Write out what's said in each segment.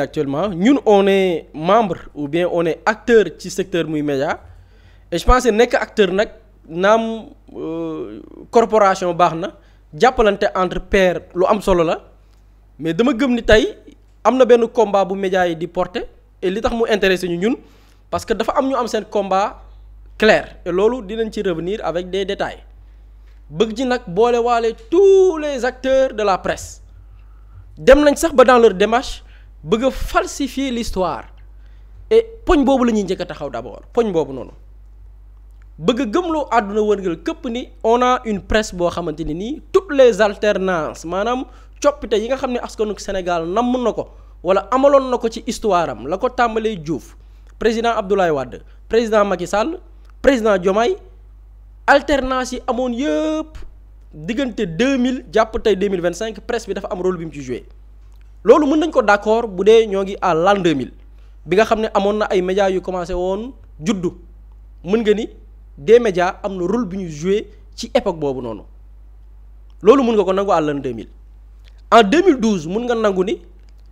Actuellement ñun on est membre ou bien on est acteur ci secteur muy média et je pense que nekk acteur nag naam corporation baax na jàppalante entre pairs lu am solo la mais dama gëm ni tey am na benn combat bu média yi di porter et li tax mu intéressé ñu ñun parce que dafa am ñu am seen combat clair et loolu dinañ ci revenir avec des détails bëgg ci nag boole waale tous les acteurs de la presse dem nañ sax ba dans leur démarche bëgg a falsifier l'histoire et poñ boobu la ñuy njëkk a taxaw d'abord poñ boobu noonu bëgg a gëmloo àdduna wërngal këpp ni on a une presse boo xamante ni nii toutes les alternances maanaam coppite yi nga xam ne askanu Sénégal namm na ko wala amaloon na ko ci histoire am la ko tàmbalee Diouf président Abdoulaye Wade président Macky Sall président Diomaye alternance yi amoon yëpp diggante 2000 jàpp tey 2025 presse bi dafa am rôle bi mu ci joué. loolu mën nañ ko d'accord bu dee ñoo ngi à l'an 2000 bi nga xam ne amoon na ay médias yu commencé woon juddu mën nga ni des médias am na rôle bi ñu joué ci époque boobu noonu loolu mën nga ko nangu à l'an 2000 en 2012 mën nga nangu ni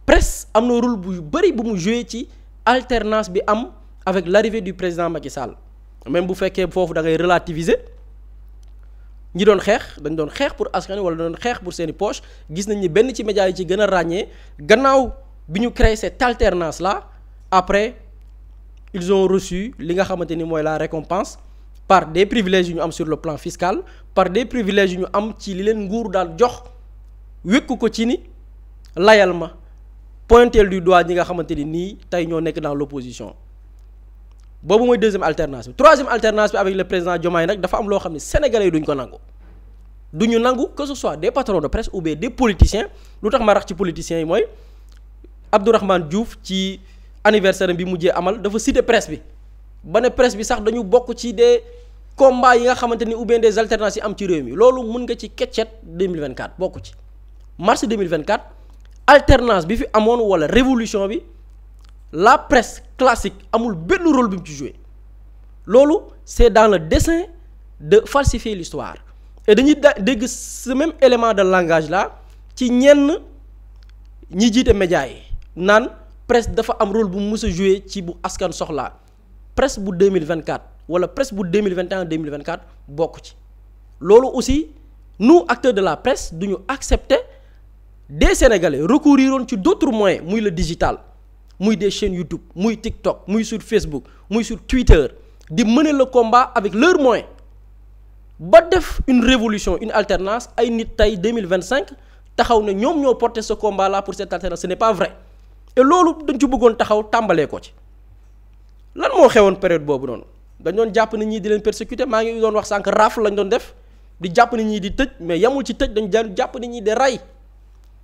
presse am na rôle bu bëri bu mu joué ci alternance bi am avec l'arrivée du président Macky Sall même bu fekkee foofu da ngay relativiser ñi doon xeex dañ doon xeex pour askan wala doon xeex pour seeni poche gis nañ ni benn ci médias yi ci gën a ràññee gannaaw bi ñu créé cette alternance là après ils ont reçu li nga xamante ni mooy la récompense par des privilèges yu ñu am sur le plan fiscal par des privilèges yu ñu am ci li leen nguur daal jox wékku ko ci ni layal ma pointel du doigt ñi nga xamante ni nii tey ñoo nekk dans l'opposition boobu mooy deuxième alternance bi troisième alternance bi avec le président Diomaye nag dafa am loo xam ne sénégalais yi duñ ko nangu duñu nangu que ce soit des patrons de presse ou bien des politiciens lu tax ma rax ci politiciens yi mooy Abdourahmane Diouf ci anniversaire bi mujjee amal dafa citer presse bi ba ne presse bi sax dañu bokk ci des combats yi nga xamante ni ou bien des alternances yi am ci réew mi loolu mun nga ci keccet 2024 bokk ci mars 2024 alternance bi fi amoon wala révolution bi la presse classique amul benn rôle bi mu ci joué loolu c'est dans le dessein de falsifier l'histoire et dañuy dégg ce même élément de langage là ci ñenn ñi jiite médias yi naan presse dafa am rôle bu mu mës a joué ci bu askan soxlaa presse bu 2024 wala presse bu 2021 2024 bokk ci loolu aussi nous acteurs de la presse duñu accepter des Sénégalais recouriroon ci d'autres moyens muy le digital muy des chaînes YouTube muy TikTok muy sur Facebook muy sur Twitter di mener le combat avec leurs moyens ba def une révolution une alternance ay nit tey 2025 taxaw ne ñoom ñoo porter ce combat là pour cette alternance ce n'est pas vrai et loolu dañ ci bëggoon taxaw tàmbalee ko ci lan moo xewoon période boobu noonu dañ doon jàpp nit ñi di leen persécuter maa ngi doon wax sànq rafle lañ doon def di jàpp nit ñi di tëj mais yamul ci tëj dañ daan jàpp nit ñi di rey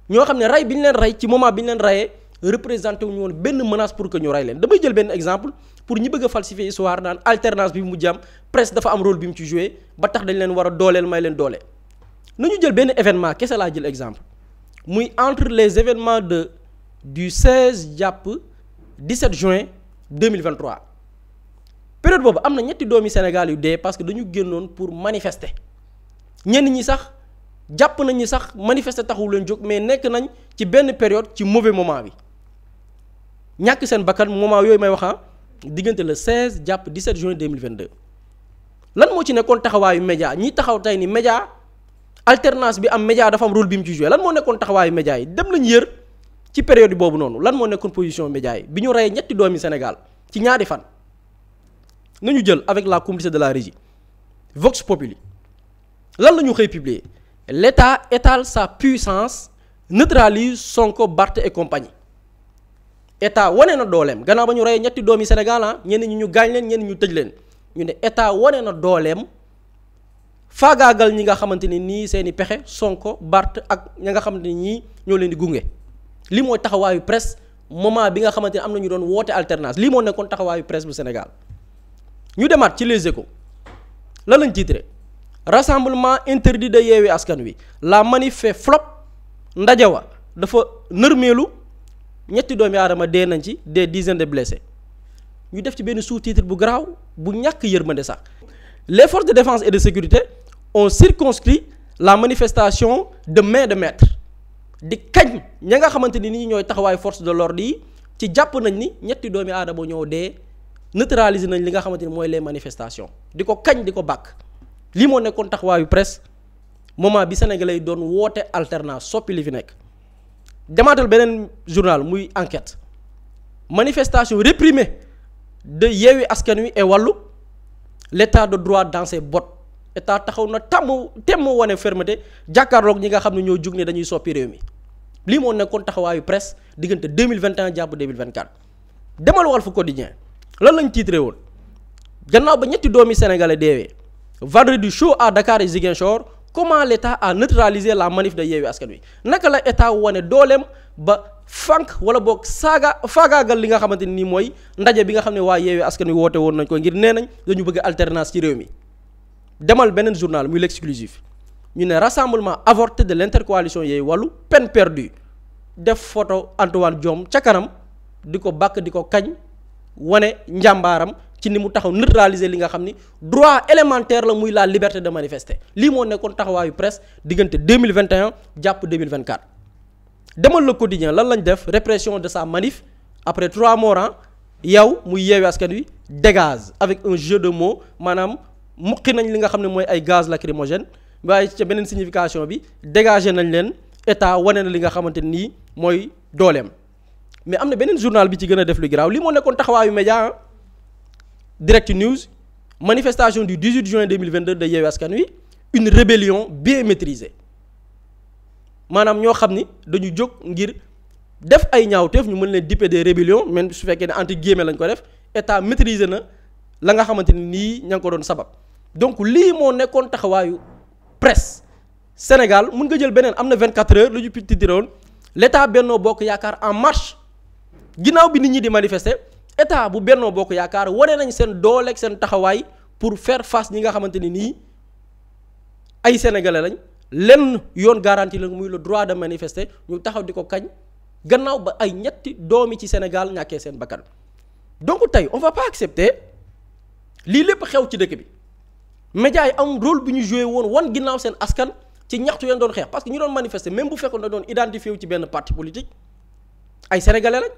ñoo xam ne rey bi ñu leen rey ci moment bi ñu leen reyee représenté wu ñu woon benn menace pour que ñu rey leen damay jël benn exemple pour ñi bëgg a falsifier histoire naan alternance bi mu jàmm presse dafa am rôle bi mu ci joué ba tax dañ leen war a dooleel may leen doole. nañu jël benn événement kese laa jël exemple muy entre les événements du 16 jàpp 17 juin 2023 période boobu am na ñetti doomi Sénégal yu dee parce que dañu génnoon pour manifester ñenn ñi sax jàpp nañ ni sax manifester taxul leen jóg mais nekk nañ ci benn période ci mauvais moment bi. ñàkk seen bakkan moment yooyu may wax diggante le 16 jàpp 17 juin 2022 lan moo ci nekkoon taxawaayu média ñi taxaw tey ni média alternance bi am média dafa am rôle bi mu ci joué lan moo nekkoon taxawaayu média yi dem lañ yër ci période boobu noonu lan moo nekkoon position média yi bi ñu reyee ñetti doomi Sénégal ci ñaari fan. nañu jël avec la complicité de la régie Vox Populi lan la ñu xëy publier l'État étale sa puissance neutralise Sonko Barth et compagnie. état wane na dooleem gannaaw ba ñu rey ñetti doomi Sénégal ñenn ñi ñu gaañ leen ñenn ñu tëj leen ñu ne état wane na dooleem faagaagal ñi nga xamante ni nii seeni pexe Sonko Barth ak ña nga xamante ni ñii ñoo leen di gunge lii mooy taxawaayu presse moment bi nga xamante ni am na ñu doon woote alternance lii moo nekkoon taxawaayu presse bu Sénégal. ñu demaat ci Les Échos lan lañ titré rassemblement interdit de Yewwi Askan Wi la manif fait flop ndaje wa dafa nërmeelu. ñetti doomi aadama dee nañ ci des dizaines de blessés ñu def ci benn sous-titre bu garaaw bu ñàkk yërmande sax les forces de défense et de sécurité ont circonscrit la manifestation de main de maître di kañ ña nga xamante ni ñooy taxawaay force de l'ordre yi ci jàpp nañ ni ñetti doomi aadama ñoo dee neutraliser nañ li nga xamante ni mooy les manifestations di ko kañ di ko bàkk lii moo nekkoon taxawaayu presse moment bi Sénégalais yi doon woote alternance soppi li fi nekk. demaatal beneen journal muy enquête manifestation réprimée de Yewwi Askan Wi et Wallu l'état de droit dans ses bottes état taxaw na temm wane fermeté jàkkaarloog ñi nga xam ne ñoo jug ne dañuy soppi réew mi lii moo nekkoon taxawaayu presse diggante 2021 jàpp 2024. demal Walf Quotidien lan lañ titré woon gannaaw ba ñetti doomi sénégalais deewee vendredi chaud à Dakar et Ziguinchor comment l'état a neutralisé la manif de Yewwi Askan Wi naka la état wane dooleem ba fànq wala boog faagaagal li nga xamante ni mooy ndaje bi nga xam ne waa Yewwi Askan Wi woote woon nañ ko ngir nee nañ dañu bëgg alternance ci réew mi. demal beneen journal muy l'exclusif ñu ne rassemblement avorté de l'intercoalition Yewwi Wallu peine perdue def photo Antoine Diome ca kanam di ko bàkk di ko kañ wane njàmbaaram ci ni mu taxaw neutraliser li nga xam ni droit élémentaire la muy la liberté de manifester lii moo nekkoon taxawaayu presse diggante 2021 jàpp 2024. demal Le Quotidien lan lañ def répression de sa manif après 3 morts yow muy Yewwi Askan Wi dégage avec un jeu de mots maanaam muqi nañ li nga xam ne mooy ay gaz lacrymogène waaye ca beneen signification bi dégagé nañ leen état wane na li nga xamante nii mooy dooleem. mais am na beneen journal bi ci gën a def lu garaaw lii moo nekkoon taxawaayu média Direct News manifestation du 18 juin 2022 de Yewwi Askan Wi une rébellion bien maîtrisée maanaam ñoo xam ni dañu jóg ngir def ay ñaawteef ñu mën leen dippe des rébellions même su fekkee ne entre guillemets lañ ko def état maîtrisé na la nga xamante ni nii ña ngi ko doon sabab donc lii moo nekkoon taxawaayu presse Sénégal mun nga jël beneen am na 24 heures lu ñu titré woon l'état Benno Bokk Yaakaar en marche ginnaaw bi nit ñi di manifester état bu Benno Bokk Yaakaar wane nañ seen dooleeg seen taxawaay pour faire face ñi nga xamante ni nii ay sénégalais lañ lenn yoon garantie la muy le droit de manifester ñu taxaw di ko kañ gannaaw ba ay ñetti doomi ci Sénégal ñàkkee seen bakkan donc tey on va pas accepter lii lépp xew ci dëkk bi médias yi am rôle bi ñu joué woon wan ginnaaw seen askan ci ñaxtu yeen doon xeex parce que ñu doon manifester même bu fekkoon da doon identifié wu ci benn parti politique ay sénégalais lañ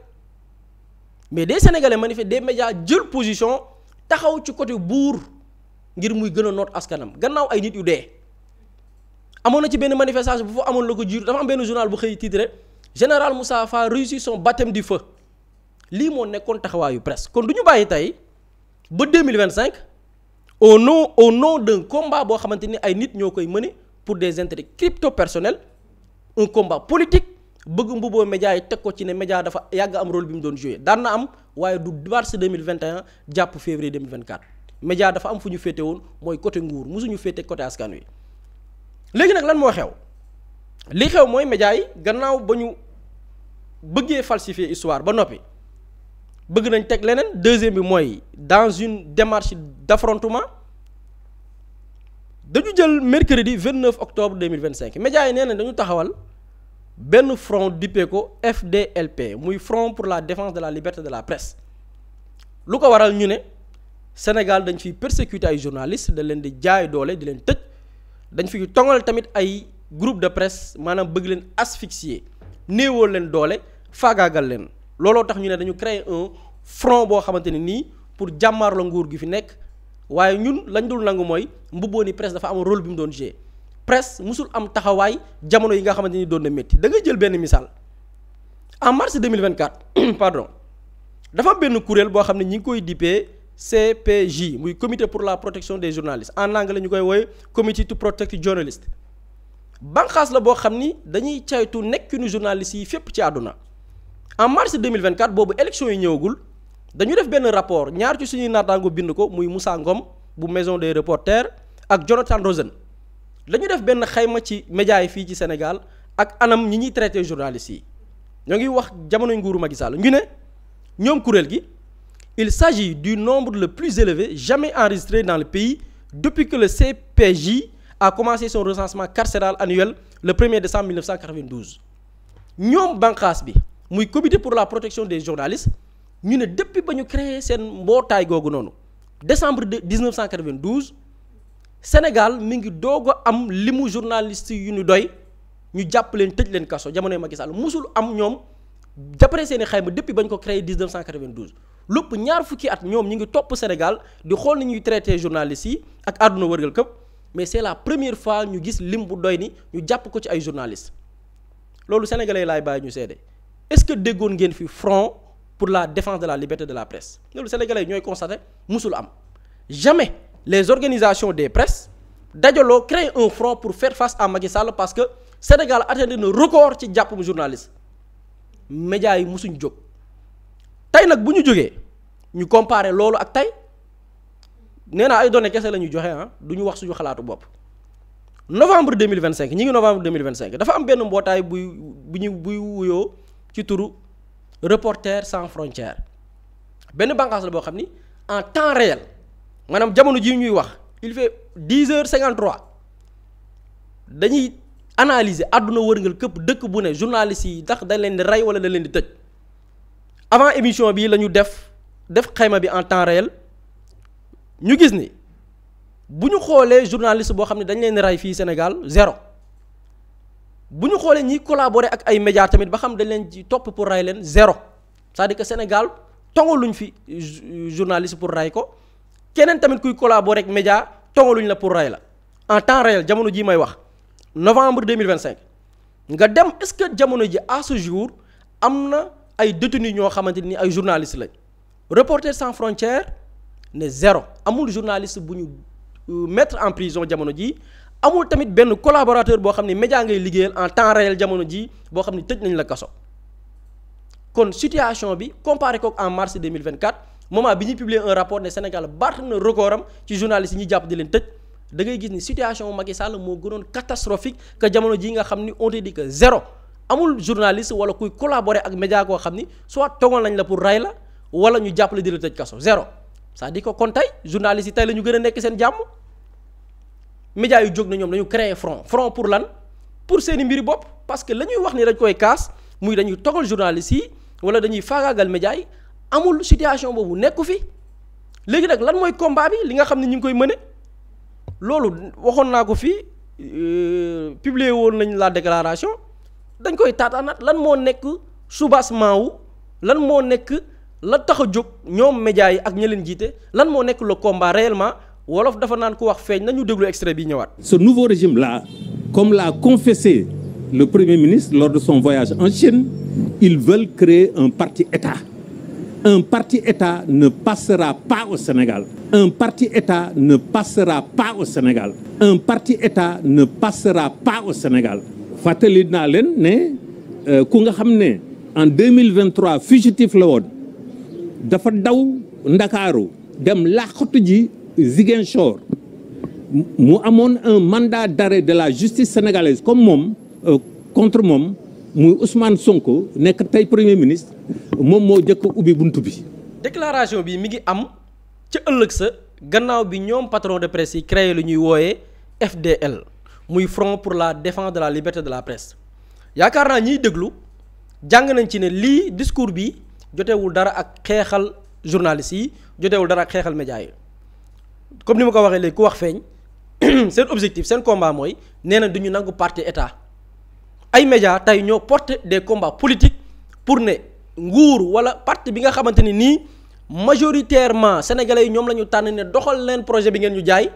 mais des sénégalais manifestent des médias jël position taxaw ci côté buur ngir muy gën a noot askanam gannaaw ay nit yu dee. amoon na ci benn manifestation bu fa amoon la ko jiitu dafa am benn journal bu xëy titré général Moussa Fall réussit son baptême du feu lii moo nekkoon taxawaayu presse kon du ñu bàyyi tey ba 2025 au nom d'un combat boo xamante ni ay nit ñoo koy mëne pour des intérêts crypto personnels un combat politique bëgg mbubboo média yi teg ko ci ne média dafa yàgg am rôle bi mu doon joué daan na am waaye du mars 2021 jàpp février 2024 média dafa am fu ñu féete woon mooy côté nguur mosuñu féete côté askan wi. léegi nag lan moo xew li xew mooy média yi gannaaw ba ñu bëggee falsifier histoire ba noppi bëgg nañ teg leneen deuxième bi mooy dans une démarche d'affrontement dañu jël mercredi 29 octobre 2025 média yi nee nañ dañu taxawal benn front dippee ko FDLP muy front pour la défense de la liberté de la presse lu ko waral ñu ne Sénégal dañ fiy persécuter ay journalistes da leen di jaay doole di leen tëj dañ fi tongal tamit ay groupe de presse maanaam bëgg leen asphyxier néewoo leen doole faagaagal leen looloo tax ñu ne dañu créer un front boo xamante ne nii pour jàmmaar la nguur gi fi nekk waaye ñun lañ dul nangu mooy mbubboo ni presse dafa am rôle bi mu doon jouer presse musul am taxawaay jamono yi nga xamante ni doon na métti da ngay jël benn misaal en mars 2024 pardon dafa am benn kuréel boo xam ne ñi ngi koy dippee CPJ muy comité pour la protection des journalistes en anglais ñu koy woowee committee to protect journalists banqaas la boo xam ni dañuy caytu nekkinu journalistes yi fépp ci àdduna en mars 2024 boobu élection yi ñëwagul dañu def benn rapport ñaar ci suñuy naataango bind ko muy Moussa Ngom bu maison des reporters ak Jonathan Rosen dañu def benn xayma ci médias yi fii ci Sénégal ak anam ñi ñuy traité journalistes yi ñoo ngi wax jamono nguuru Macky Sall ñu ne ñoom kuréel gi il s'agit du nombre le plus élevé jamais enregistré dans le pays depuis que le CPJ a commencé son recensement carcéral annuel le 1er décembre 1992 ñoom banqaas bi muy comité pour la protection des journalistes ñu ne depuis ba ñu créé seen mbootaay googu noonu décembre 1992 Sénégal mi ngi doog a am limu journalistes yu ñu doy ñu jàpp leen tëj leen kaso jamonoy Macky Sall musul am ñoom d'après seeni xayma depuis bañ ko créé 1992 lépp ñaar fukki at ñoom ñu ngi topp Sénégal di xool ni ñuy traité journalistes yi ak àdduna wërgal këpp mais c'est la première fois ñu gis lim bu doy ni ñu jàpp ko ci ay journalistes loolu sénégalais laay bàyyi ñu seede est-ce que déggoon ngeen fi front pour la défense de la liberté de la presse loolu sénégalais ñooy constaté musul am jamais les organisations des presses dajaloo créer un front pour faire face à Macky Sall parce que Sénégal atteindre na record ci jàppum journaliste médias yi musuñ jóg tey nag bu ñu jógee ñu comparer loolu ak tey nee naa ay données kese la ñuy joxe du ñu wax suñu xalaatu bopp novembre 2025 ñi ngi novembre 2025 dafa am benn mbootaay buy wuyoo ci turu Reporters sans frontières benn bànqaas la boo xam ni en temps réel maanaam jamono ji ñuy wax il fait 10h53 dañuy analyser àdduna wërngal këpp dëkk bu ne journalistes yi ndax dañ leen di rey wala dañ leen di tëj avant émission bi la ñu def xayma bi en temps réel ñu gis ni bu ñu xoolee journaliste boo xam ne dañ leen di rey fii Sénégal 0 bu ñu xoolee ñiy collaborer ak ay médias tamit ba xam dañ leen ci topp pour rey leen 0 c'est-à-dire que Sénégal tongaluñ fi journaliste pour rey ko keneen tamit kuy collaborer ak média tongaluñ la pour rey la en temps réel jamono ji may wax novembre 2025 nga dem est-ce que jamono ji à ce jour am na ay détenus ñoo xamante ni ay journalistes lañ Reporters sans frontières ne 0 amul journaliste bu ñu mettre en prison jamono ji amul tamit benn collaborateur boo xam ne média ngay liggéeyal en temps réel jamono ji boo xam ne tëj nañ la kaso kon situation bi comparé ko en mars 2024 moment bi ñuy publier un rapport ne Sénégal battre na record am ci journalistes yi ñuy jàpp di leen tëj da ngay gis ni situation Macky Sall moo gënoon catastrophique que jamono ji nga xam ni on te dit que 0 amul journaliste wala kuy collaborer ak média koo xam ni soit togal nañ la pour ray la wala ñu jàppale di la tëj kaso 0 c'est-à-dire que kon tey journalistes yi tey la ñu gën a nekk seen jàmm médias yu jóg na ñoom dañu créer front pour lan pour seeni mbiri bopp parce que la ñuy wax ni dañ koy kaas muy dañuy togal journalistes yi wala dañuy faagaagal médias yi amul situation boobu nekku fi léegi nag lan mooy combat bi li nga xam ne ñu ngi koy mëne loolu waxoon naa ko fii publier woon nañ la déclaration dañ koy taataanaat lan moo nekk soubassement wu lan moo nekk la tax a jóg ñoom médias yi ak ña leen jiite lan moo nekk le combat réellement wolof dafa naan ko wax feeñ nañu déglu extrait bi ñëwaat. Ce nouveau régime là, comme l'a confessé le Premier ministre lors de son voyage en Chine, ils veulent créer un parti-État. Un parti-État ne passera pas au Sénégal. Un parti-État ne passera pas au Sénégal. Un parti-État ne passera pas au Sénégal. fàttali naa leen ne ku nga xam ne en 2023 fugitif la woon dafa daw Ndakaaru dem làqatu ji Ziguinchor mu amoon un mandat d'arrêt de la justice sénégalaise comme moom contre moom muy Ousmane Sonko nekk tey premier ministre moom moo jëkk ubbi buntu bi. déclaration bi mi ngi am ca ëllëg sa gannaaw bi ñoom patron de presse yi créé lu ñuy wooyee FDL muy Front pour la défense de la liberté de la presse yaakaar naa ñiy déglu jàng nañ ci ne lii discours bi jotewul dara ak xeexal journalistes yi jotewul dara ak xeexal médias yi comme ni ma ko waxee léegi ku wax feeñ seen objectif seen combat mooy nee na du ñu nangu parti état ay médias tey ñoo porter des combats politiques pour ne nguur wala parti bi nga xamante ni nii majoritairement sénégalais yi ñoom la ñu tànn ne doxal leen projet bi ngeen ñu jaay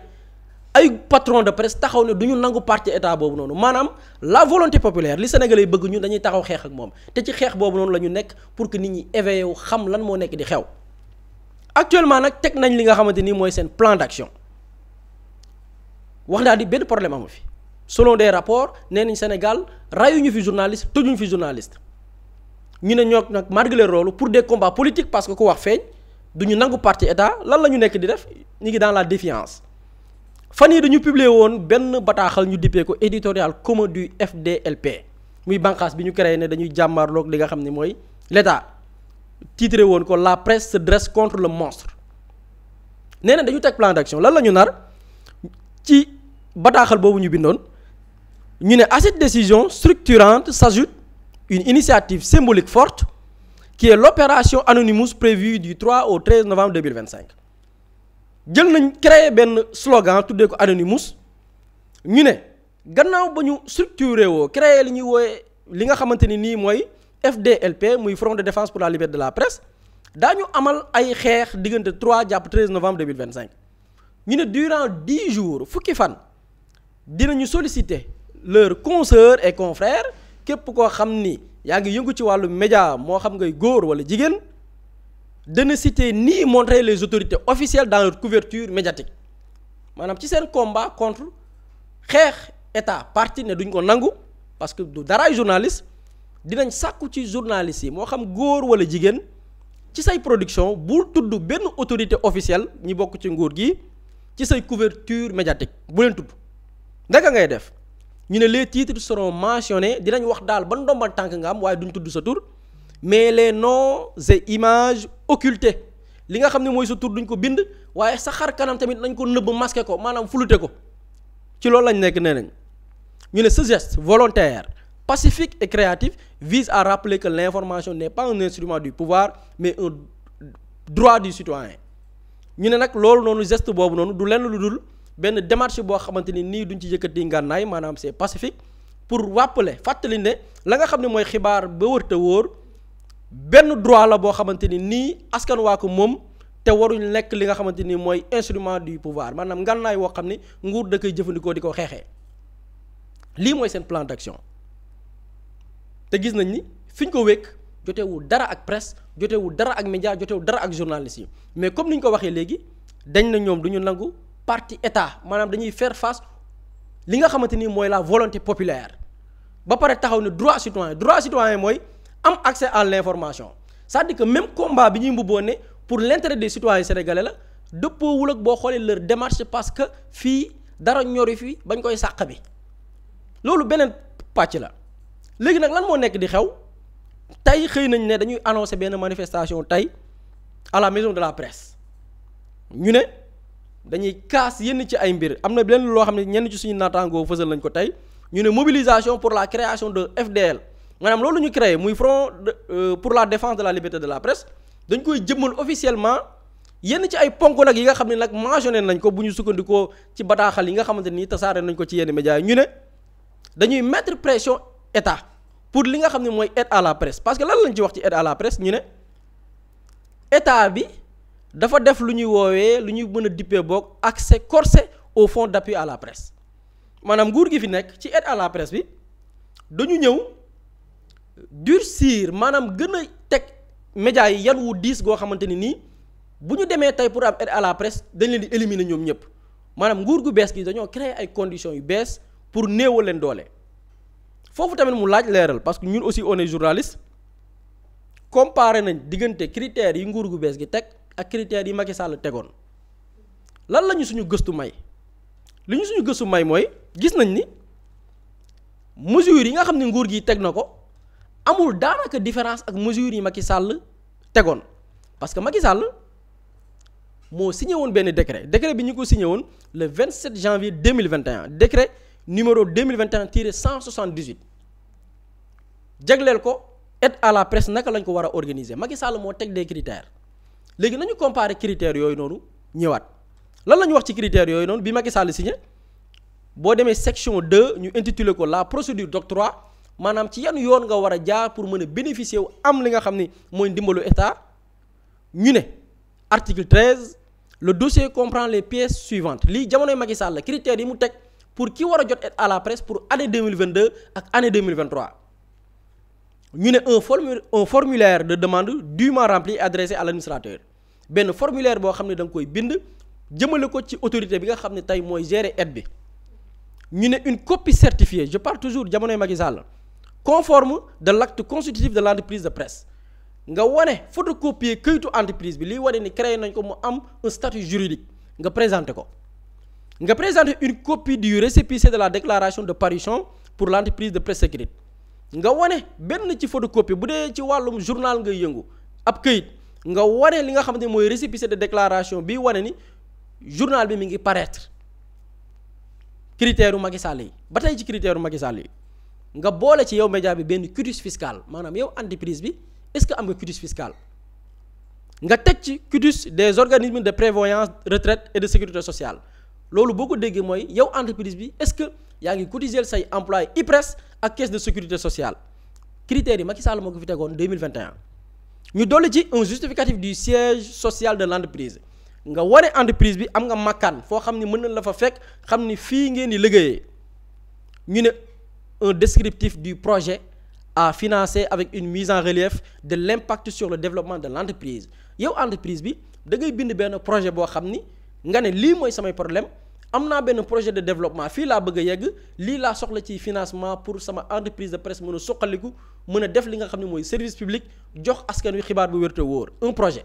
ay patron de presse taxaw ne du ñu nangu parti état boobu noonu maanaam la volonté populaire li sénégalais yi bëgg ñun dañuy taxaw xeex ak moom te ci xeex boobu noonu la ñu nekk pour que nit ñi éveillé wu xam lan moo nekk di xew actuellement nag teg nañ li nga xamante ni mooy seen plan d'action wax naa di benn problème amu fi selon des rapports nee nañ Sénégal rayuñu fi journaliste tëjuñu fi journaliste ñu ne ñoo nag malgré loolu pour des combats politiques parce que ku wax feeñ du ñu nangu parti état lan la ñu nekk di def ñu ngi dans la défiance fan yii dañu publier woon benn bataaxal ñu dippee ko éditorial commun du FDLP muy bànqaas bi ñu créé ne dañuy jàmmarloog li nga xam ne mooy l'État titré woon ko la presse se dresse contre le monstre nee na dañu teg plan d'action lan la ñu nar ci bataaxal boobu ñu bindoon ñu ne à cette décision structurante s'ajoute une initiative symbolique forte qui est l'opération Anonymous prévue du 3 au 13 novembre 2025 jël nañ créer benn slogan tuddee ko Anonymous ñu ne gannaaw ba ñu structuré woo créer li ñuy wooye li nga xamante ni nii mooy FDLP muy Front de défense pour la liberté de la presse daañu amal ay xeex diggante 3 jàpp 13 novembre 2025 ñu ne durant 10 jours fukki fan dinañu solliciter leurs consoeurs et confrères képp koo xam ni yaa ngi yëngu ci wàllu média moo xam ngay góor wala jigéen de ne citer ni montrer les autorités officielles dans leur couverture médiatique maanaam ci seen combat contre xeex état parti ne duñ ko nangu parce que du daraay journaliste dinañ sàkku ci journalistes yi moo xam góor wala jigéen ci say production bul tudd benn autorité officielle ñi bokk ci nguur gi ci say couverture médiatique bu leen tudd ndaka ngay def ñu ne les titres seront mentionnés dinañ wax daal ban ndombal tànk nga am waaye duñ tudd sa tur mais les noms et images occultés li nga xam ne mooy sa tur duñ ko bind waaye sa xar kanam tamit nañ ko nëbb masqué ko maanaam flouté ko ci loolu lañ nekk nee nañ ñu ne ce geste volontaire pacifique et créatif vise à rappeler que l'information n'est pas un instrument du pouvoir mais un droit du citoyen ñu ne nag loolu noonu geste boobu noonu du lenn lu dul benn démarche boo xamante ni nii duñ ci yëkkati ngànnaay maanaam c'est pacifique pour rappeler fàttali ne la nga xam ne mooy xibaar ba wër te wóor benn droit la boo xamante ni nii askan waa ko moom te waruñ lekk li nga xamante ni mooy instrument du pouvoir maanaam ngànnaay woo xam ni nguur da koy jëfandikoo di ko xeexee lii mooy seen plan d'action te gis nañ ni fi ñu ko wékk jotewul dara ak presse jotewul dara ak média jotewul dara ak journalistes yi mais comme ni ñu ko waxee léegi dañ na ñoom du ñu nangu parti état maanaam dañuy faire face li nga xamante ni mooy la volonté populaire ba pare taxaw ne droit citoyen mooy am accès à l'information c'est-à-dire que même combat bi ñuy mbubboo ne pour l'intérêt des citoyens sénégalais la dëppoowul ak boo xoolee leur démarche parce que fii dara ñori fi bañ koy sàq bi loolu beneen pàcc la léegi nag lan moo nekk di xew tey xëy nañ ne dañuy annoncer benn manifestation tey à la maison de la presse ñu ne dañuy kaas yenn ci ay mbir am na lenn loo xam ne ñenn ci suñu naataangoo fësal nañ ko tey ñu ne mobilisation pour la création de FDL maanaam loolu ñu créé muy front pour la défense de la liberté de la presse dañ koy jëmmal officiellement yenn ci ay ponk nag yi nga xam ne nag mentionné nañ ko bu ñu sukkandikoo ci bataaxal yi nga xamante ni tasaare nañ ko ci yenn médias yi ñu ne dañuy mettre pression état pour li nga xam ne mooy aide à la presse parce que lan lañ ci wax ci aide à la presse ñu ne état bi dafa def lu ñuy woowee lu ñuy mën a dippee boog accès corsé au fonds d'appui à la presse maanaam nguur gi fi nekk ci aide à la presse bi dañu ñëw durcir maanaam gën a teg médias yi yan wu diis goo xamante ni nii bu ñu demee tey pour am aide à la presse dañ leen di éliminer ñoom ñëpp maanaam nguur gu bees gi dañoo créer ay conditions yu bees pour néewal leen doole foofu tamit mu laaj leeral parce que ñun aussi on est journaliste comparé nañ diggante critères yi nguur gu bees gi teg ak critères yi Macky Sall tegoon lan la ñu suñu gëstu may li ñu suñu gëstu may mooy gis nañ ni mesures yi nga xam ne nguur gi teg na ko amul daanaka différence ak mesures yi Macky Sall tegoon parce que Macky Sall moo signé woon benn décret bi ñu ko signé woon le 27 janvier 2021 décret numéro 2021-178 jagleel ko aide à la presse naka lañ ko war a organiser Macky Sall moo teg des critères léegi nañu comparer critères yooyu noonu ñëwaat lan la ñu wax ci critères yooyu noonu bi Macky Sall signé boo demee section 2 ñu intitulé ko la procédure d'octroi maanaam ci yan yoon nga war a jaar pour mën a bénéficier wu am li nga xam ni mooy ndimbalu état ñu ne article 13 le dossier comprend les pièces suivantes lii jamonoy Macky Sall la critères yi mu teg pour ki war a jot aide à la presse pour année 2022 ak année 2023 ñu ne un formulaire de demande dûment rempli et adressé à l'administrateur benn formulaire boo xam ne da nga koy bind jëmale ko ci autorité bi nga xam ne tey mooy gérer aide bi ñu ne une copie certifiée je parle toujours jamonoy Macky Sall conforme de l'acte constitutif de l'entreprise de presse nga wane photocopier këyitu entreprise bi liy wane ni créé nañ ko mu am un statut juridique nga présenté ko nga présenter une copie du récépissé de la déclaration de parution pour l'entreprise de presse écrite nga wane benn ci photocopie bu dee ci wàllum journal ngay yëngu ab këyit nga wane li nga xamante ne mooy récépissé de déclaration bi wane ni journal bi mi ngi paraître critère u Macky Sall yi ba tey ci critère u Macky Sall yi nga boole ci yow média bi benn quitus fiscal maanaam yow entreprise bi est-ce que am nga quitus fiscal nga teg ci quitus des organismes de prévoyance retraite et de sécurité sociale loolu boo ko déggee mooy yow entreprise bi est-ce que yaa ngi cotiser say employés IPRES ak caisse de sécurité sociale critères yi Macky Sall moo ko fi tegoon 2021 ñu dolli ci un justificatif du siège social de l'entreprise nga wane entreprise bi am nga makkaan foo xam ni mën na la fa fekk xam ni fii ngeen di liggéeyee ñu ne un descriptif du projet à financer avec une mise en relief de l'impact sur le développement de l'entreprise yow entreprise bi da ngay bind benn projet boo xam ni nga ne lii mooy samay problème am naa benn projet de développement fii laa bëgg a yegg lii laa soxla ci financement pour sama entreprise de presse mën a suqaliku mën a def li nga xam ne mooy service public jox askan wi xibaar bu wér te wóor un projet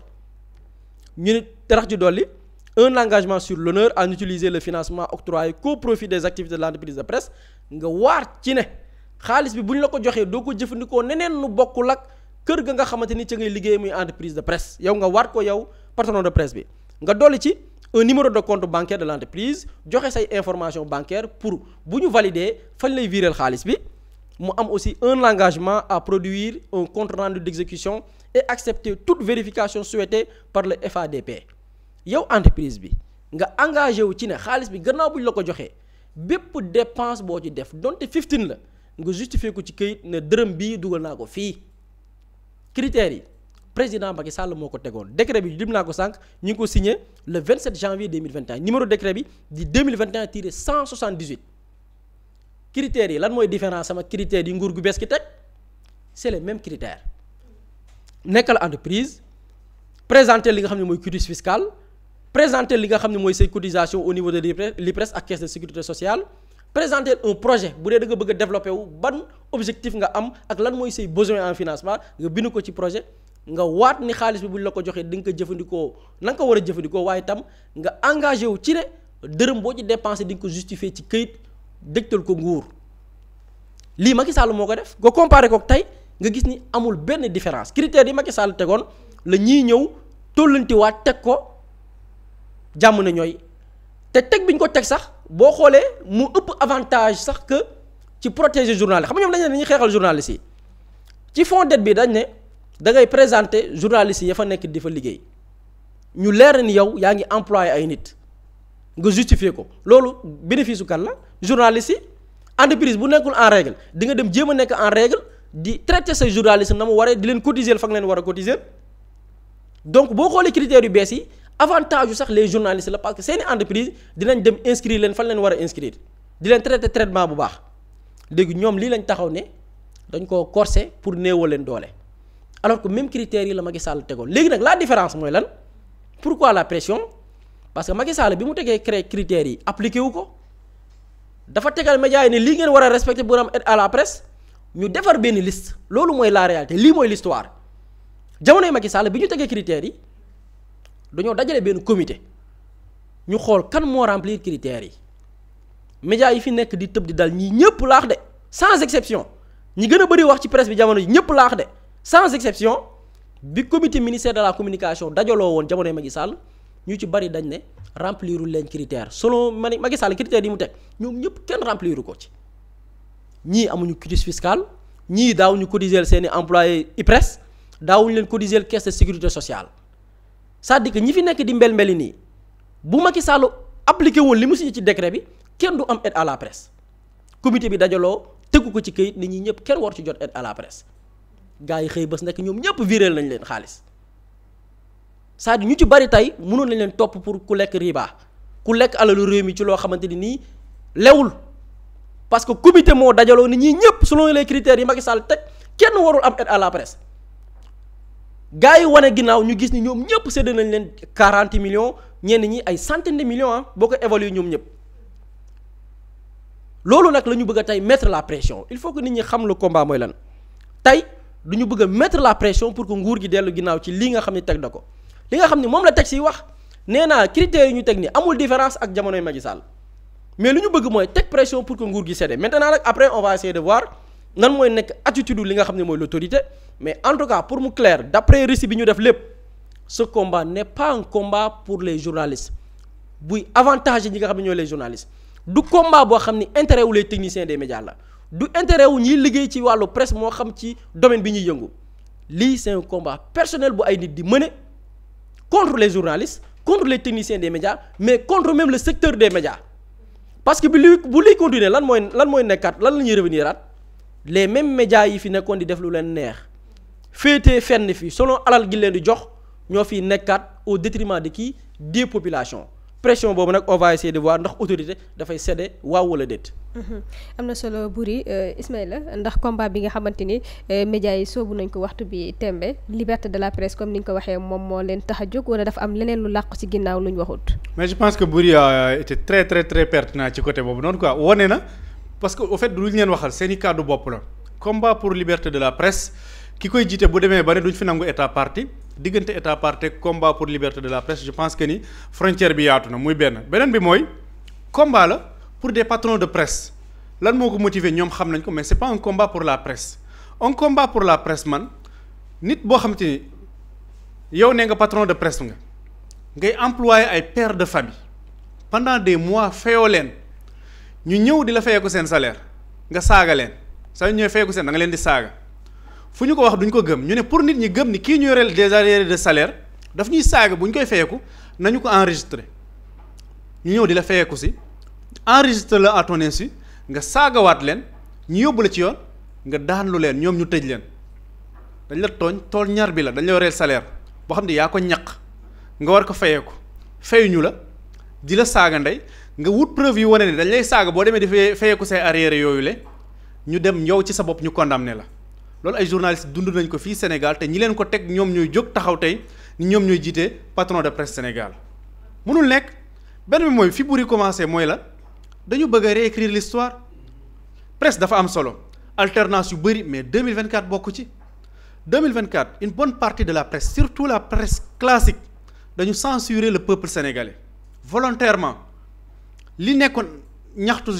ñu ne terax ji dolli un engagement sur l'honneur à utiliser le financement octroyé qu'au profit des activités de l'entreprise de presse nga waar ci ne xaalis bi bu ñu la ko joxee doo ko jëfandikoo neneen nu bokkul ak kër ga nga xamante ni ca ngay liggéey muy entreprise de presse yow nga waat ko yow patron de presse bi nga dolli ci un numéro de compte bancaire de l'entreprise joxe say information bancaire pour bu ñu valider fañ lay virer xaalis bi mu am aussi un engagement à produire un compte rendu d'exécution et accepter toute vérification souhaitée par le FADP yow entreprise bi nga engagé wu ci ne xaalis bi gannaaw bu ñu la ko joxee bépp dépense boo ci def donte 15 la nga justifier ko ci këyit ne dërëm bii dugal naa ko fii critères yi président Macky Sall moo ko tegoon décret bi lim naa ko sànq ñu ngi ko signé le 27 janvier 2021 numéro décret bi di 2021-178 critères yi lan mooy différence sama critères yi nguur gu bees ki teg c'est les mêmes critères nekkal entreprise présenter li nga xam ne mooy quitus fiscal présenter li nga xam ne mooy say cotisation au niveau de l'IPRES ak caisse de sécurité sociale présenter un projet bu dee da nga bëgg a développer wu ban objectif nga am ak lan mooy say besoin en financement nga bind ko ci projet nga waat ni xaalis bi bu ñu la ko joxee di nga ko jëfandikoo na nga ko war a jëfandikoo waaye itam nga engagé wu ci ne dërëm boo ci dépensé di nga ko justifier ci këyit dégtal ko nguur lii Macky Sall moo ko def nga comparé ko tey nga gis ni amul benn différence critères yi Macky Sall tegoon la ñiy ñëw tollantiwaat teg ko jàmm na ñooy te teg bi ñu ko teg sax boo xoolee mu ëpp avantage sax que ci protéger journaliste xam nga ñoom dañ ne dañuy xeexal journaliste yi ci fond dette bi dañ ne da ngay présenter journaliste yi ya fa nekk di fa liggéey ñu leer ni yow yaa ngi employé ay nit nga justifier ko loolu bénéfice su kan la journaliste yi entreprise bu nekkul en règle di nga dem jéem a nekk en règle di traiter say journaliste na mu waree di leen cotiser fa nga leen war a cotiser donc boo xoolee critères yu bees yi avantage yu sax les journalistes la parce que seeni entreprise dinañ dem inscrire leen fan leen war a inscrire di leen traiter traitement bu baax léegi ñoom lii lañ taxaw ne dañ koo corser pour néewal leen doole alors que même critères yi la Macky Sall tegoon léegi nag la différence mooy lan pourquoi la pression parce que Macky Sall bi mu tegee créer critères yi appliqué wu ko dafa tegal médias yi ne lii ngeen war a respecter pour am aide à la presse ñu defar benn liste loolu mooy la réalité lii mooy l'histoire jamonoy Macky Sall bi ñu tegee critères yi dañoo dajale benn comité ñu xool kan moo remplir critères yi médias yi fi nekk di tëb di dal ñii ñëpp laax de sans exception ñi gën a bëri wax ci presse bi jamono yi ñëpp laax de sans exception bi comité ministère de la communication dajaloo woon jamonoy Macky Sall ñu ci bari dañ ne remplirul leen critères selon Macky Sall critères yi mu teg ñoom ñëpp kenn rempliru ko ci ñii amuñu quitus fiscal ñii daawuñu cotiser seeni employés IPRES daawuñu leen cotiser caisse de sécurité sociale c'est-à-dire que ñi fi nekk di mbel-mbeli nii bu Macky Sall appliqué woon li mu signé ci décret bi kenn du am aide à la presse comité bi dajaloo tëggu ko ci këyit nit ñi ñëpp kenn war ci jot aide à la presse gars yi xëy bés nekk ñoom ñëpp viréel nañ leen xaalis c'est-à-dire ñu ci bari tey mënoon nañ leen topp pour ku lekk riba ku lekk alalu réew mi ci loo xamante ni nii lewul parce que comité moo dajaloo nit ñi ñëpp selon les critères yi Macky Sall teg kenn warul am aide à la presse gars yi wane ginnaaw ñu gis ni ñoom ñëpp séddale nañ leen 40 millions ñenn ñi ay centaines de millions boo ko évaluer ñoom ñëpp loolu nag la ñu bëgg a tey mettre la pression il faut que nit ñi xam le combat mooy lan tey du ñu bëgg a mettre la pression pour que nguur gi dellu ginnaaw ci lii nga xam ne teg na ko li nga xam ne moom la teg si wax nee naa critères yi ñu teg ni amul différence ak jamonoy Macky Sall mais lu ñu bëgg mooy teg pression pour que nguur gi cédé maintenant nag après on va essayer de voir nan mooy nekk attitude li nga xam ne mooy l'autorité mais en tout cas pour mu clair d'après récit bi ñu def lépp ce combat n'est pas un combat pour les journalistes buy avantage ñi nga xam ne ñooy les journalistes du combat boo xam ni intérêt wu les techniciens des médias la du intérêt wu ñiy liggéey ci wàllu presse moo xam ci domaine bi ñuy yëngu lii c'est un combat personnel bu ay nit di mener contre les journalistes contre les techniciens des médias mais contre même le secteur des médias parce que bu liy continuer lan mooy nekkaat lan la ñuy revenir aat les mêmes médias yi fi nekkoon di def lu leen neex féetee fenn fi selon alal gi leen di jox ñoo fi nekkaat au détriment de qui des populations pression boobu nag on va essayer de voir ndax autorité dafay céder waaw wala déet. am na solo Boury Ismaïla ndax combat bi nga xamante ni médias yi soobu nañ ko waxtu bi tembe liberté de la presse comme ni nga ko waxee moom moo leen tax a jóg wala dafa am leneen lu làqu ci ginnaaw lu ñu waxut. mais je pense que Boury a été très très très pertinent ci côté boobu noonu quoi wane na parce que au fait du lu ñu leen waxal seen i kàddu bopp la combat pour liberté de la presse ki koy jiite bu demee ba ne duñ fi nangu état parti diggante état parti combat pour liberté de la presse je pense que ni frontière bi yaatu na muy beneen bi mooy combat la pour des patrons de presse lan moo ko motiver ñoom xam nañ ko mais c'est pas un combat pour la presse un combat pour la presse man nit boo xam te ni yow ne nga patron de presse nga ngay employer ay pères de famille pendant des mois fayoo leen ñu ñëw di la fayee ko seen salaire nga saaga leen saa yu ñëwee fayee ko seen da nga leen di saaga fu ñu ko wax duñ ko gëm ñu ne pour nit ñi gëm ni kii ñu yoreel des arriérés de salaire daf ñuy saaga bu ñu koy fayeeku nañu ko enregistrer ñu ñëw di la fayeeku si enregistre la à ton insu nga saagawaat leen ñu yóbbu la ci yoon nga daanlu leen ñoom ñu tëj leen dañ la tooñ tool ñaar bi la dañ la yoreel salaire boo xam ne yaa ko ñaq nga war ko fayeeku fayuñu la di la saaga ndey nga wut preuve yu wane ne dañ lay saaga boo demee di fayeeku say arriérés yooyu le ñu dem yow ci sa bopp ñu condamné la loolu ay journalistes dund nañ ko fii Sénégal te ñi leen ko teg ñoom ñooy jóg taxaw tey ni ñoom ñooy jiite patron de presse Sénégal mënul nekk benn bi mooy fi Boury commencé mooy la dañu bëgg a réécrire l'histoire presse dafa am solo alternance yu bëri mais 2024 bokk ci 2024 une bonne partie de la presse surtout la presse classique dañu censurer le peuple sénégalais volontairement li nekkoon ñaxtu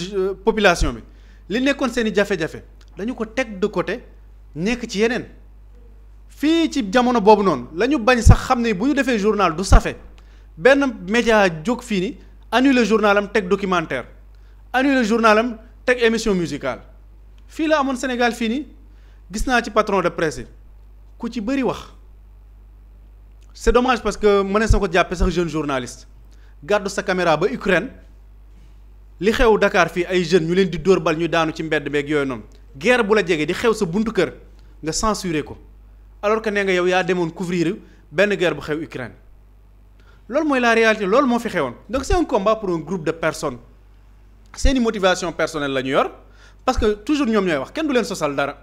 population bi li nekkoon seen i jafe-jafe dañu ko teg de côté nekk ci yeneen fii ci jamono boobu noonu la ñu bañ sax xam ne bu ñu defee journal du safe benn média jóg fii ni annuler journal am teg documentaire annuler journal am teg émission musicale fii la amoon Sénégal fii nii gis naa ci patron de presse yi ku ci bëri wax c'est dommage parce que mënees na ko jàppe sax jeune journaliste gàddu sa caméra ba Ukraine li xew Dakar fii ay jeunes ñu leen di dóor bal ñu daanu ci mbedd beeg yooyu noonu guerre bu la jege di xew sa buntu kër nga censurer ko alors que nee nga yow yaa demoon couvrir benn guerre bu xew Ukraine loolu mooy la réalité loolu moo fi xewoon donc c'est un combat pour un groupe de personnes seeni motivation personnelle la ñu yor parce que toujours ñoom ñooy wax kenn du leen sosal dara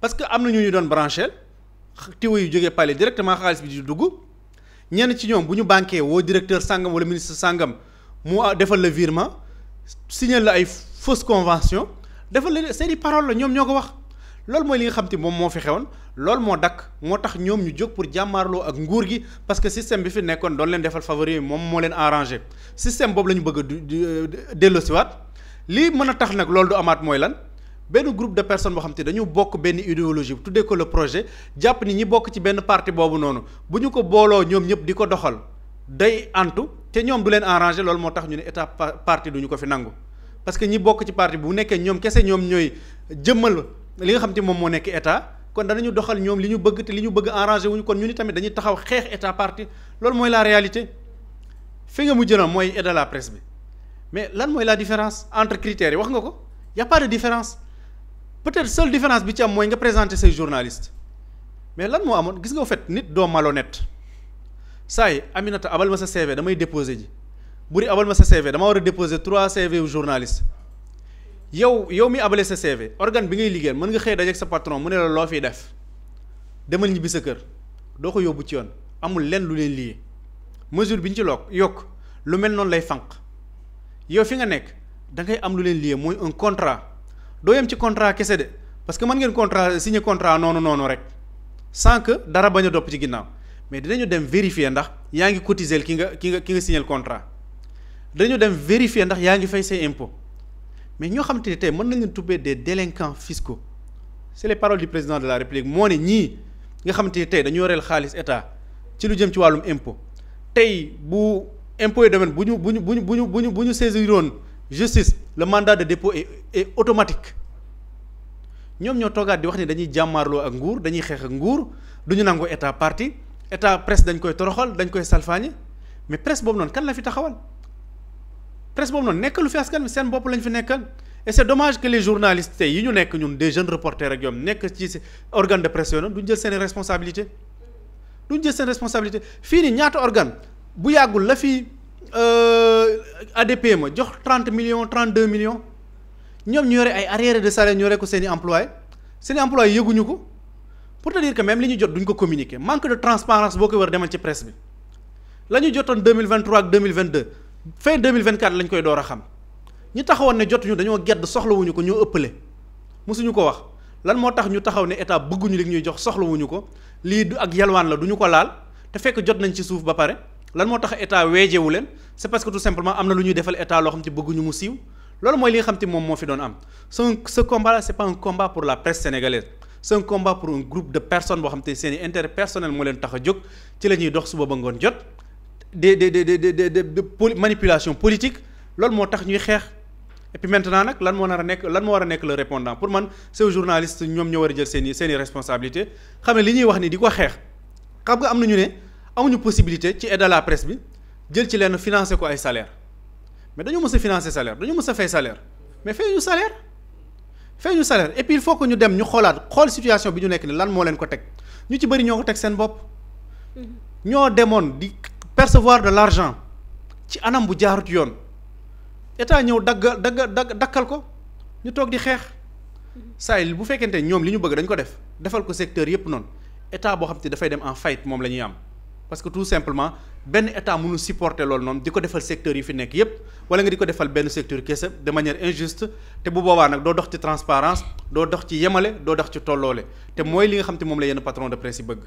parce que am na ñu doon branché tiwa yu jógee palais directement xaalis bi di dugg ñenn ci ñoom bu ñu banqué woo directeur sangam wala ministre sangam mu defal le virement signer la ay fausse convention defal la seeni parole la ñoom ñoo ko wax loolu mooy li nga xam te moom moo fi xewoon loolu moo dakk moo tax ñoom ñu jóg pour jàmmaarloo ak nguur gi parce que système bi fi nekkoon doon leen defal favori moom moo leen arrangé système boobu la ñu bëgg a delloosiwaat lii mën a tax nag loolu du amaat mooy lan benn groupe de personnes boo xam te dañu bokk benn idéologie tuddee ko le projet jàpp ni ñi bokk ci benn parti boobu noonu bu ñu ko booloo ñoom ñëpp di ko doxal day antu te ñoom du leen arrangé loolu moo tax ñu ne état parti du ñu ko fi nangu parce que ñi bokk ci parti bu nekkee ñoom kese ñoom ñooy jëmmal li nga xam te moom moo nekk état kon danañu doxal ñoom li ñu bëgg te li ñu bëgg arrangé wuñu kon ñu ni tamit dañuy taxaw xeex état parti loolu mooy la réalité fi nga mujj na mooy aide à la presse bi mais lan mooy la différence entre critères yi wax nga ko y a pas de différence peut-être seule différence bi ci am mooy nga présenter say journalistes mais lan moo amoon gis nga fait nit doo malhonnête saa yi Aminata abal ma sa CV damay déposer ji Boury abal ma sa CV dama war a déposer 3 CV yu journaliste yow mi abale sa CV organe bi ngay liggéeyal mën nga xëy dajeek sa patron mu ne la loo fiy def demal ñibbi sa kër doo ko yóbbu ci yoon amul lenn lu leen lié mesure bi ñu ci yokk lu mel noonu lay fànq yow fi nga nekk da ngay am lu leen lié mooy un contrat doo yem ci contrat kese de parce que mën ngeen contrat signer contrat noonu rek sans que dara bañ a dopp ci ginnaaw mais dinañu dem vérifier ndax yaa ngi cotiser ki nga signer contrat dañu dem vérifier ndax yaa ngi fay say impôts mais ñoo xamante ne tey mën nañ leen tubbee des délinquants fiscaux c'est les paroles du président de la République moo ne ñii nga xamante ne tey dañu yoreel xaalis état ci lu jëm ci wàllum impôt tey bu impôt et domaine bu ñu saisiroon justice le mandat de dépôt est automatique ñoom ñoo toogaat di wax ni dañuy jàmmaarloo ak nguur dañuy xeex ak nguur du ñu nangu état parti état presse dañ koy toroxal dañ koy salfaañe mais presse boobu noonu kan la fi taxawal presse boobu noonu nekkalu fi askan bi seen bopp lañ fi nekkal et c'est dommage que les journalistes tey yi ñu nekk ñun des jeunes reporters ak yoom nekk ci organe de presse yooyu duñ jël seen responsabilité fii nii ñaata organe bu yàggul la fi ADP ma jox 30 millions 32 millions ñoom ñu yore ay arriérés de salaire ñu yore ko seen i employés yëguñu ko pour te dire que même li ñu jot duñ ko communiquer manque de transparence boo koy war demal ci presse bi la ñu jotoon 2023 ak 2022 fin 2024 lañ koy door a xam ñi taxawoon ne jotuñu dañoo gedd soxlawuñu ko ñoo ëppale mosuñu ko wax lan moo tax ñu taxaw ne état bëgguñu li ñuy jox soxlawuñu ko lii du ak yalwaan la duñu ko laal te fekk jot nañ ci suuf ba pare lan moo tax état weejewu leen c'est parce que tout simplement am na lu ñuy defal état loo xam te bëgguñu mu siiw loolu mooy li nga xam te moom moo fi doon am ce combat là c'est pas un combat pour la presse sénégalaise c'est un combat pour un groupe de personnes boo xam te seen i intérêt personnel moo leen tax a jóg ci la ñuy dox suba ba ngoon jot de manipulation politique loolu moo tax ñuy xeex et puis maintenant nag lan moo war a nekk le répondant pour man c'est aux journalistes ñoom ñoo war a jël seen i responsabilité xam ne li ñuy wax ni di ko xeex xam nga am nañu ne amuñu possibilité ci aide à la presse bi jël ci leen financer ko ay salaire mais dañoo mës a financer salaire dañoo mës a fay salaire mais fay ñu salaire et puis il faut que ñu dem ñu xool situation bi ñu nekk ni lan moo leen ko teg ñu ci bëri ñoo ko teg seen bopp ñoo demoon di percevoir de l'argent ci anam bu jaarut yoon état ñëw dakkal ko ñu toog di xeex saa yi bu fekkente ñoom li ñu bëgg dañ ko defal ko secteur yépp noonu état boo xam te dafay dem en faillite moom la ñuy am parce que tout simplement benn état mënul supporter loolu noonu di ko defal secteur yi fi nekk yépp wala nga di ko defal benn secteur kese de manière injuste te bu boobaa nag doo dox ci transparence doo dox ci yemale doo dox ci tolloole te mooy li nga xam te moom la yenn patron de presse yi bëgg